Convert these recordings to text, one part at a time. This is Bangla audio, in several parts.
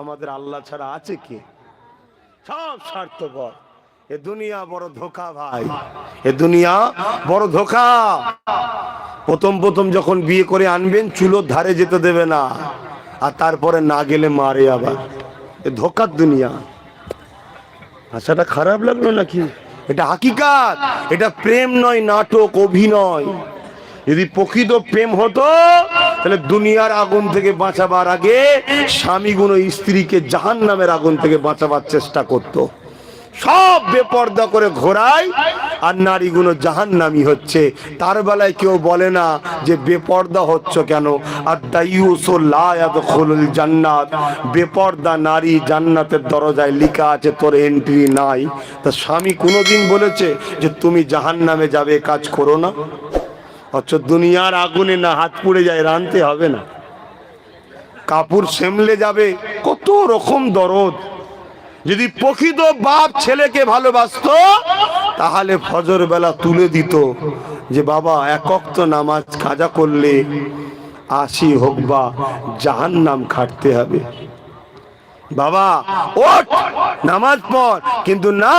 আমাদের আল্লাহ ছাড়া আছে কে? সব স্বার্থপর। এ দুনিয়া বড় ধোঁকা ভাই, এ দুনিয়া বড় ধোঁকা। প্রথম প্রথম যখন বিয়ে করে আনবেন চুলোর ধারে যেতে দেবে না, আর তারপরে না গেলে মারে আবার। এ ধোঁকার দুনিয়া। আচ্ছাটা খারাপ লাগলো নাকি? এটা হাকিকাত, এটা প্রেম নয়, নাটক, অভিনয়। যদি প্রকৃত প্রেম হতো তাহলে দুনিয়ার আগুন থেকে বাঁচাবার আগে স্বামীগুলো স্ত্রীকে জাহান্নামের আগুন থেকে বাঁচাবার চেষ্টা করত। সব বেপর্দা করে ঘোরায় আর নারীগুলো জাহান্নামী হচ্ছে। তার বেলায় কেউ বলে না যে বেপর্দা হচ্ছে কেন। আর দাইয়ুসু লা ইয়াদখুলুল জান্নাত, বেপর্দা নারী জান্নাতের দরজায় লেখা আছে, তোর এন্ট্রি নাই। তা স্বামী কোনোদিন বলেছে যে তুমি জাহান্নামে যাবে, কাজ করো না? অথচ দুনিয়ার আগুনে না হাত পুড়ে যায়, রানতে হবে না, কাপড় সেমলে যাবে, কত রকম দরদ। যদি প্রকৃত বাপ ছেলেকে ভালোবাসতো তাহলে ফজর বেলা তুলে দিত যে বাবা এক ওয়াক্ত নামাজ কাজা করলে 80 হোক বা জাহান্নাম খাটতে হবে, বাবা ওঠ নামাজ পড়। কিন্তু না,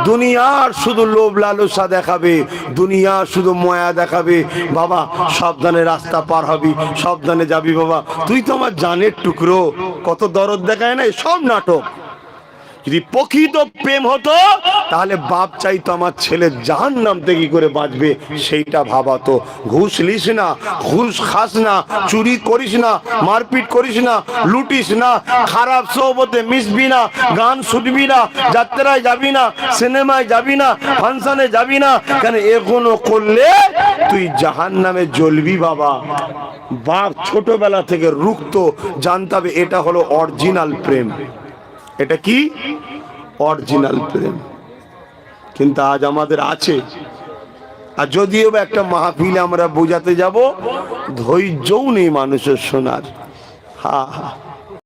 দুনিয়ার শুধু লোভ লালসা দেখাবে, দুনিয়ার শুধু মায়া দেখাবে। বাবা সাবধানে রাস্তা পার হবি, সাবধানে যাবি, বাবা তুই তো আমার জানের টুকরো, কত দরদ দেখায় না। সব নাটক। যদি প্রকৃত প্রেম হতো তাহলে বাপ চাইতো আমার ছেলে জাহান্নাম থেকে কি করে বাঁচবে সেইটা ভাবাতো। ঘুষ লিস না, ঘুষ খাস না, চুরি করিস না, মারপিট করিস না, লুটিস না, খারাপ সোহবতে মিশবি না, গান শুনবি না, যাত্রায় যাবি না, সিনেমায় যাবি না, ফাংশনে যাবি না। কেন এগুলো করলে তুই জাহান্নামে জ্বলবি। বাবা বাপ ছোটবেলা থেকে রুখত, জানতে হবে এটা হলো অরিজিনাল প্রেম। এটা কি? অরিজিনাল প্রেম। কিন্তু আজ আমাদের আছে। আর যদিও বা একটা মাহফিলে আমরা বোঝাতে যাব, ধৈর্যও নেই মানুষের শোনার। হা হা।